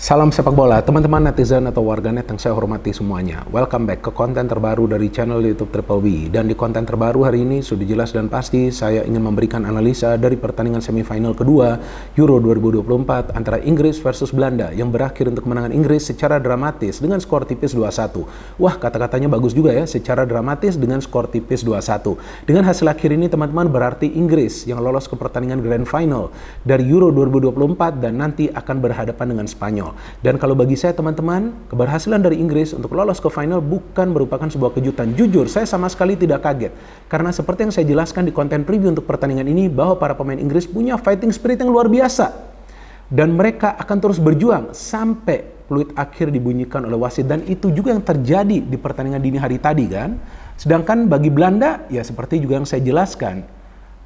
Salam sepak bola, teman-teman netizen atau warganet yang saya hormati semuanya. Welcome back ke konten terbaru dari channel YouTube Triple B. Dan di konten terbaru hari ini sudah jelas dan pasti saya ingin memberikan analisa dari pertandingan semifinal kedua Euro 2024 antara Inggris versus Belanda yang berakhir untuk kemenangan Inggris secara dramatis dengan skor tipis 2-1. Wah, kata-katanya bagus juga ya, secara dramatis dengan skor tipis 2-1. Dengan hasil akhir ini teman-teman berarti Inggris yang lolos ke pertandingan Grand Final dari Euro 2024 dan nanti akan berhadapan dengan Spanyol. Dan kalau bagi saya teman-teman, keberhasilan dari Inggris untuk lolos ke final bukan merupakan sebuah kejutan. Jujur, saya sama sekali tidak kaget. Karena seperti yang saya jelaskan di konten preview untuk pertandingan ini, bahwa para pemain Inggris punya fighting spirit yang luar biasa. Dan mereka akan terus berjuang sampai peluit akhir dibunyikan oleh wasit. Dan itu juga yang terjadi di pertandingan dini hari tadi kan. Sedangkan bagi Belanda, ya seperti juga yang saya jelaskan,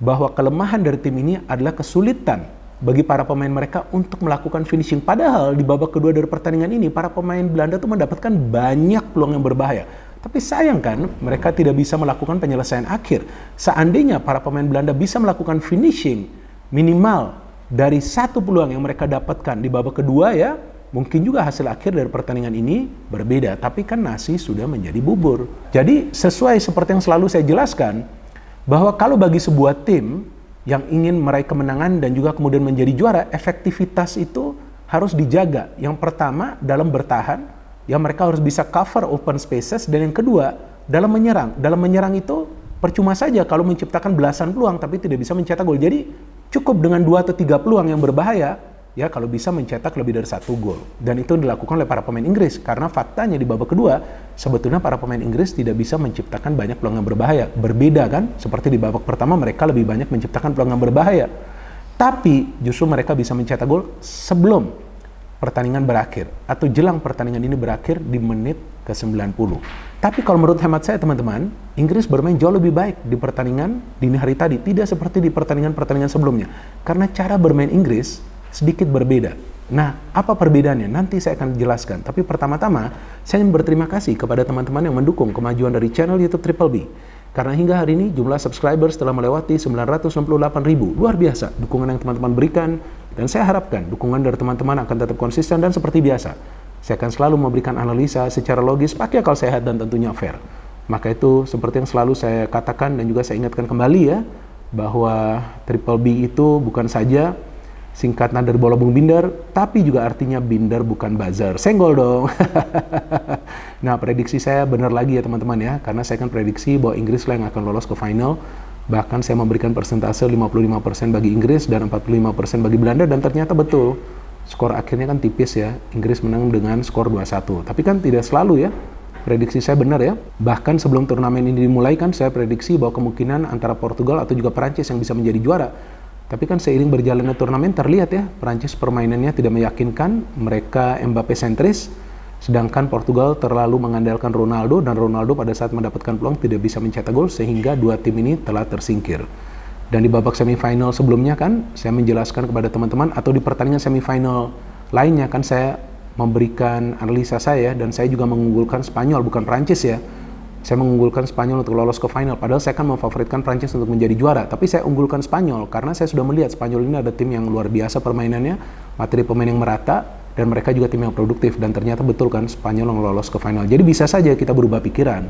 bahwa kelemahan dari tim ini adalah kesulitan bagi para pemain mereka untuk melakukan finishing. Padahal di babak kedua dari pertandingan ini, para pemain Belanda tuh mendapatkan banyak peluang yang berbahaya. Tapi sayang kan, mereka tidak bisa melakukan penyelesaian akhir. Seandainya para pemain Belanda bisa melakukan finishing minimal dari satu peluang yang mereka dapatkan di babak kedua ya, mungkin juga hasil akhir dari pertandingan ini berbeda. Tapi kan nasi sudah menjadi bubur. Jadi sesuai seperti yang selalu saya jelaskan, bahwa kalau bagi sebuah tim yang ingin meraih kemenangan dan juga kemudian menjadi juara, efektivitas itu harus dijaga. Yang pertama, dalam bertahan, ya mereka harus bisa cover open spaces. Dan yang kedua, dalam menyerang. Dalam menyerang itu percuma saja kalau menciptakan belasan peluang tapi tidak bisa mencetak gol. Jadi cukup dengan 2 atau 3 peluang yang berbahaya, ya kalau bisa mencetak lebih dari 1 gol. Dan itu dilakukan oleh para pemain Inggris. Karena faktanya di babak kedua, sebetulnya para pemain Inggris tidak bisa menciptakan banyak peluang yang berbahaya. Berbeda kan, seperti di babak pertama mereka lebih banyak menciptakan peluang yang berbahaya. Tapi justru mereka bisa mencetak gol sebelum pertandingan berakhir. Atau jelang pertandingan ini berakhir di menit ke-90. Tapi kalau menurut hemat saya teman-teman, Inggris bermain jauh lebih baik di pertandingan dini hari tadi. Tidak seperti di pertandingan-pertandingan sebelumnya. Karena cara bermain Inggris sedikit berbeda. Nah, apa perbedaannya? Nanti saya akan jelaskan. Tapi pertama-tama, saya ingin berterima kasih kepada teman-teman yang mendukung kemajuan dari channel YouTube Triple B. Karena hingga hari ini jumlah subscribers telah melewati 998.000. Luar biasa dukungan yang teman-teman berikan. Dan saya harapkan dukungan dari teman-teman akan tetap konsisten dan seperti biasa. Saya akan selalu memberikan analisa secara logis, pakai akal sehat dan tentunya fair. Maka itu seperti yang selalu saya katakan dan juga saya ingatkan kembali ya, bahwa Triple B itu bukan saja singkatan dari bola bung binder, tapi juga artinya binder bukan buzzer. Senggol dong. Nah, prediksi saya benar lagi ya teman-teman ya, karena saya akan prediksi bahwa Inggris lah yang akan lolos ke final. Bahkan saya memberikan persentase 55% bagi Inggris dan 45% bagi Belanda, dan ternyata betul. Skor akhirnya kan tipis ya, Inggris menang dengan skor 2-1. Tapi kan tidak selalu ya, prediksi saya benar ya. Bahkan sebelum turnamen ini dimulai kan saya prediksi bahwa kemungkinan antara Portugal atau juga Perancis yang bisa menjadi juara. Tapi kan seiring berjalannya turnamen terlihat ya, Prancis permainannya tidak meyakinkan, mereka Mbappe sentris, sedangkan Portugal terlalu mengandalkan Ronaldo, dan Ronaldo pada saat mendapatkan peluang tidak bisa mencetak gol, sehingga dua tim ini telah tersingkir. Dan di babak semifinal sebelumnya kan, saya menjelaskan kepada teman-teman, atau di pertandingan semifinal lainnya kan saya memberikan analisa saya, dan saya juga mengunggulkan Spanyol, bukan Prancis ya. Saya mengunggulkan Spanyol untuk lolos ke final, padahal saya kan memfavoritkan Prancis untuk menjadi juara. Tapi saya unggulkan Spanyol karena saya sudah melihat Spanyol ini ada tim yang luar biasa permainannya, materi pemain yang merata, dan mereka juga tim yang produktif. Dan ternyata betul kan Spanyol yang lolos ke final. Jadi bisa saja kita berubah pikiran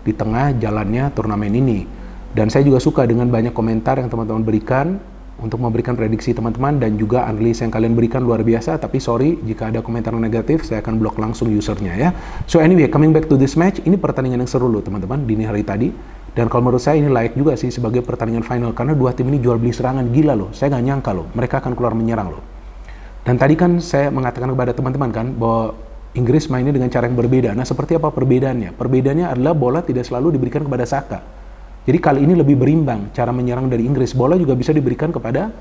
di tengah jalannya turnamen ini. Dan saya juga suka dengan banyak komentar yang teman-teman berikan untuk memberikan prediksi teman-teman, dan juga analisa yang kalian berikan luar biasa. Tapi sorry, jika ada komentar negatif, saya akan blok langsung usernya ya. So anyway, coming back to this match, ini pertandingan yang seru loh teman-teman, dini hari tadi. Dan kalau menurut saya ini layak juga sih sebagai pertandingan final, karena dua tim ini jual beli serangan, gila loh. Saya nggak nyangka loh, mereka akan keluar menyerang loh. Dan tadi kan saya mengatakan kepada teman-teman kan, bahwa Inggris mainnya dengan cara yang berbeda. Nah, seperti apa perbedaannya? Perbedaannya adalah bola tidak selalu diberikan kepada Saka. Jadi kali ini lebih berimbang cara menyerang dari Inggris. Bola juga bisa diberikan kepada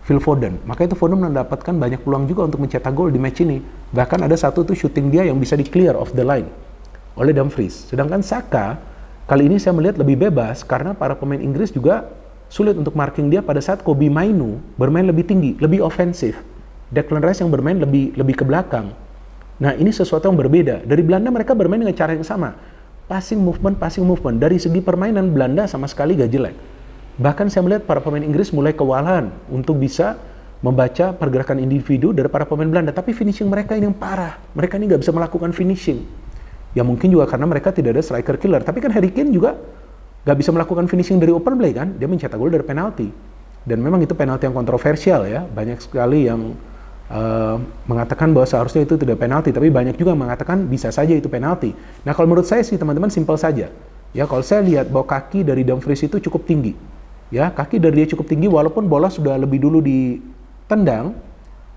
Phil Foden. Maka itu Foden mendapatkan banyak peluang juga untuk mencetak gol di match ini. Bahkan ada satu tuh shooting dia yang bisa di clear off the line oleh Dumfries. Sedangkan Saka kali ini saya melihat lebih bebas karena para pemain Inggris juga sulit untuk marking dia pada saat Kobbie Mainoo bermain lebih tinggi, lebih ofensif. Declan Rice yang bermain lebih ke belakang. Nah, ini sesuatu yang berbeda. Dari Belanda mereka bermain dengan cara yang sama. Passing movement. Dari segi permainan Belanda sama sekali gak jelek. Bahkan saya melihat para pemain Inggris mulai kewalahan untuk bisa membaca pergerakan individu dari para pemain Belanda, tapi finishing mereka ini yang parah. Mereka ini nggak bisa melakukan finishing. Ya mungkin juga karena mereka tidak ada striker killer. Tapi kan Harry Kane juga nggak bisa melakukan finishing dari open play kan. Dia mencetak gol dari penalti. Dan memang itu penalti yang kontroversial ya. Banyak sekali yang mengatakan bahwa seharusnya itu tidak penalti. Tapi banyak juga mengatakan bisa saja itu penalti. Nah kalau menurut saya sih teman-teman simpel saja. Ya kalau saya lihat bahwa kaki dari Dumfries itu cukup tinggi. Ya kaki dari dia cukup tinggi walaupun bola sudah lebih dulu ditendang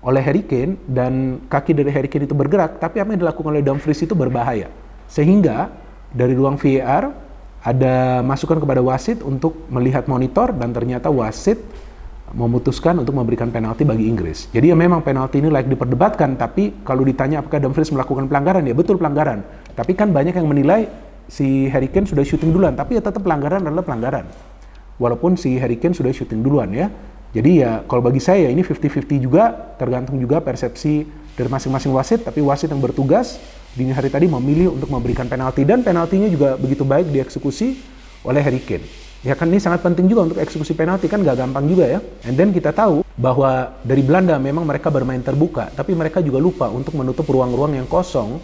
oleh Harry Kane dan kaki dari Harry Kane itu bergerak, tapi apa yang dilakukan oleh Dumfries itu berbahaya. Sehingga dari ruang VAR ada masukan kepada wasit untuk melihat monitor dan ternyata wasit memutuskan untuk memberikan penalti bagi Inggris. Jadi ya memang penalti ini layak diperdebatkan, tapi kalau ditanya apakah Dumfries melakukan pelanggaran, ya betul pelanggaran. Tapi kan banyak yang menilai si Harry Kane sudah syuting duluan, tapi ya tetap pelanggaran adalah pelanggaran. Walaupun si Harry Kane sudah syuting duluan ya. Jadi ya kalau bagi saya ini 50-50 juga, tergantung juga persepsi dari masing-masing wasit, tapi wasit yang bertugas dini hari tadi memilih untuk memberikan penalti dan penaltinya juga begitu baik dieksekusi oleh Harry Kane. Ya kan ini sangat penting juga untuk eksekusi penalti, kan gak gampang juga ya. And then kita tahu bahwa dari Belanda memang mereka bermain terbuka, tapi mereka juga lupa untuk menutup ruang-ruang yang kosong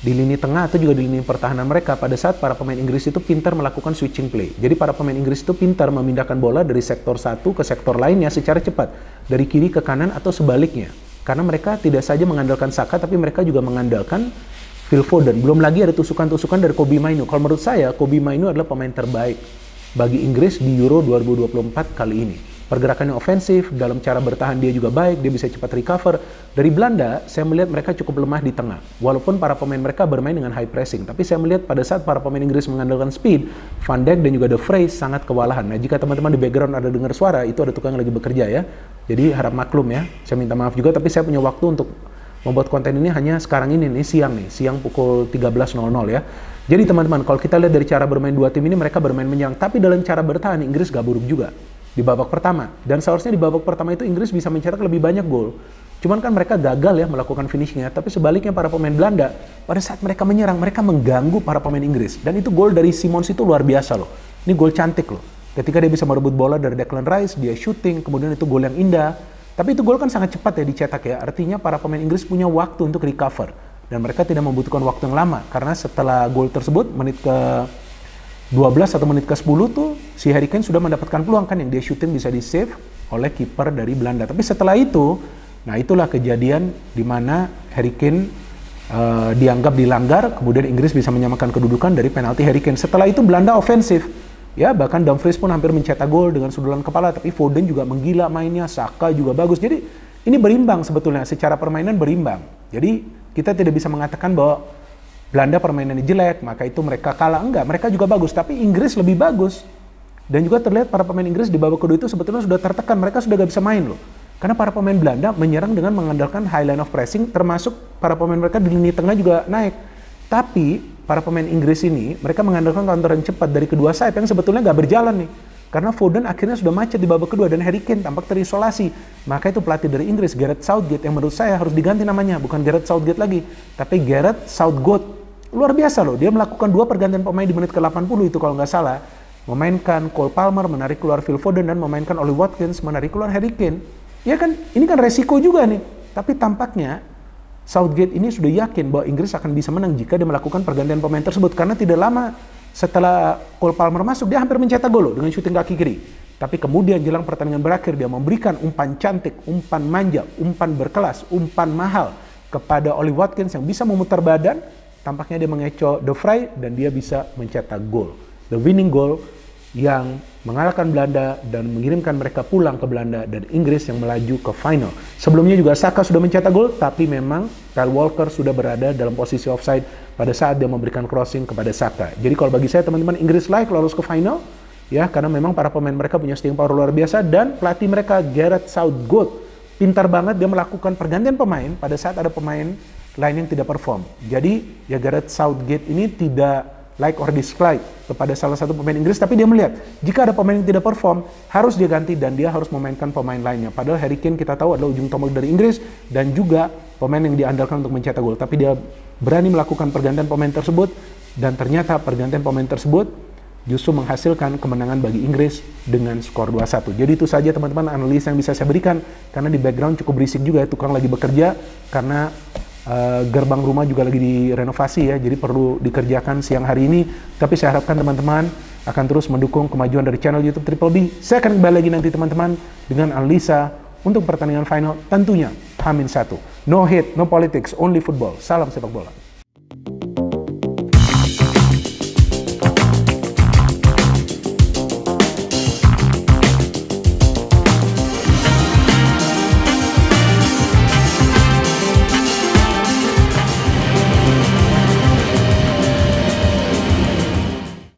di lini tengah atau juga di lini pertahanan mereka pada saat para pemain Inggris itu pintar melakukan switching play. Jadi para pemain Inggris itu pintar memindahkan bola dari sektor satu ke sektor lainnya secara cepat, dari kiri ke kanan atau sebaliknya. Karena mereka tidak saja mengandalkan Saka, tapi mereka juga mengandalkan Phil Foden. Belum lagi ada tusukan-tusukan dari Kobbie Mainoo. Kalau menurut saya, Kobbie Mainoo adalah pemain terbaik bagi Inggris di Euro 2024 kali ini. Pergerakannya ofensif, dalam cara bertahan dia juga baik, dia bisa cepat recover. Dari Belanda, saya melihat mereka cukup lemah di tengah. Walaupun para pemain mereka bermain dengan high pressing, tapi saya melihat pada saat para pemain Inggris mengandalkan speed, Van Dijk dan juga De Vrij sangat kewalahan. Nah, jika teman-teman di background ada dengar suara, itu ada tukang yang lagi bekerja ya. Jadi harap maklum ya, saya minta maaf juga, tapi saya punya waktu untuk membuat konten ini hanya sekarang ini nih, siang pukul 13.00 ya. Jadi teman-teman, kalau kita lihat dari cara bermain dua tim ini, mereka bermain menyerang, tapi dalam cara bertahan Inggris gak buruk juga di babak pertama. Dan seharusnya di babak pertama itu Inggris bisa mencetak lebih banyak gol. Cuman kan mereka gagal ya melakukan finishingnya. Tapi sebaliknya para pemain Belanda, pada saat mereka menyerang, mereka mengganggu para pemain Inggris. Dan itu gol dari Simons itu luar biasa loh. Ini gol cantik loh. Ketika dia bisa merebut bola dari Declan Rice, dia shooting, kemudian itu gol yang indah. Tapi itu gol kan sangat cepat ya dicetak ya. Artinya para pemain Inggris punya waktu untuk recover. Dan mereka tidak membutuhkan waktu yang lama. Karena setelah gol tersebut, menit ke 12 atau menit ke 10 tuh si Harry Kane sudah mendapatkan peluang kan yang dia shooting bisa di-save oleh kiper dari Belanda. Tapi setelah itu, nah itulah kejadian di mana Harry Kane dianggap dilanggar, kemudian Inggris bisa menyamakan kedudukan dari penalti Harry Kane. Setelah itu Belanda ofensif. Ya, bahkan Dumfries pun hampir mencetak gol dengan sundulan kepala, tapi Foden juga menggila mainnya, Saka juga bagus. Jadi ini berimbang sebetulnya, secara permainan berimbang. Jadi kita tidak bisa mengatakan bahwa Belanda permainannya jelek, maka itu mereka kalah. Enggak, mereka juga bagus, tapi Inggris lebih bagus. Dan juga terlihat para pemain Inggris di babak kedua itu sebetulnya sudah tertekan, mereka sudah gak bisa main loh. Karena para pemain Belanda menyerang dengan mengandalkan high line of pressing, termasuk para pemain mereka di lini tengah juga naik. Tapi para pemain Inggris ini, mereka mengandalkan counter yang cepat dari kedua sayap yang sebetulnya gak berjalan nih. Karena Foden akhirnya sudah macet di babak kedua dan Harry Kane tampak terisolasi. Maka itu pelatih dari Inggris, Gareth Southgate, yang menurut saya harus diganti namanya. Bukan Gareth Southgate lagi, tapi Gareth Southgate. Luar biasa loh, dia melakukan 2 pergantian pemain di menit ke-80 itu kalau nggak salah. Memainkan Cole Palmer, menarik keluar Phil Foden, dan memainkan Ollie Watkins, menarik keluar Harry Kane. Ya kan, ini kan resiko juga nih. Tapi tampaknya Southgate ini sudah yakin bahwa Inggris akan bisa menang jika dia melakukan pergantian pemain tersebut. Karena tidak lama setelah Cole Palmer masuk, dia hampir mencetak gol loh dengan syuting kaki kiri. Tapi kemudian jelang pertandingan berakhir, dia memberikan umpan cantik, umpan manja, umpan berkelas, umpan mahal kepada Ollie Watkins yang bisa memutar badan. Tampaknya dia mengecoh De Vrij dan dia bisa mencetak gol. The winning goal yang mengalahkan Belanda dan mengirimkan mereka pulang ke Belanda dan Inggris yang melaju ke final. Sebelumnya juga Saka sudah mencetak gol, tapi memang Kyle Walker sudah berada dalam posisi offside pada saat dia memberikan crossing kepada Saka. Jadi kalau bagi saya teman-teman, Inggris layak lolos ke final ya, karena memang para pemain mereka punya staying power luar biasa dan pelatih mereka Gareth Southgate pintar banget, dia melakukan pergantian pemain pada saat ada pemain lain yang tidak perform. Jadi ya Gareth Southgate ini tidak like or dislike kepada salah satu pemain Inggris, tapi dia melihat jika ada pemain yang tidak perform harus dia ganti dan dia harus memainkan pemain lainnya. Padahal Harry Kane kita tahu adalah ujung tombak dari Inggris dan juga pemain yang diandalkan untuk mencetak gol, tapi dia berani melakukan pergantian pemain tersebut dan ternyata pergantian pemain tersebut justru menghasilkan kemenangan bagi Inggris dengan skor 2-1. Jadi itu saja teman-teman analisa yang bisa saya berikan, karena di background cukup berisik juga ya, tukang lagi bekerja karena gerbang rumah juga lagi direnovasi ya, jadi perlu dikerjakan siang hari ini. Tapi saya harapkan teman-teman akan terus mendukung kemajuan dari channel YouTube Triple B. Saya akan kembali lagi nanti teman-teman dengan analisa untuk pertandingan final tentunya H-1. No hate, no politics, only football. Salam sepak bola.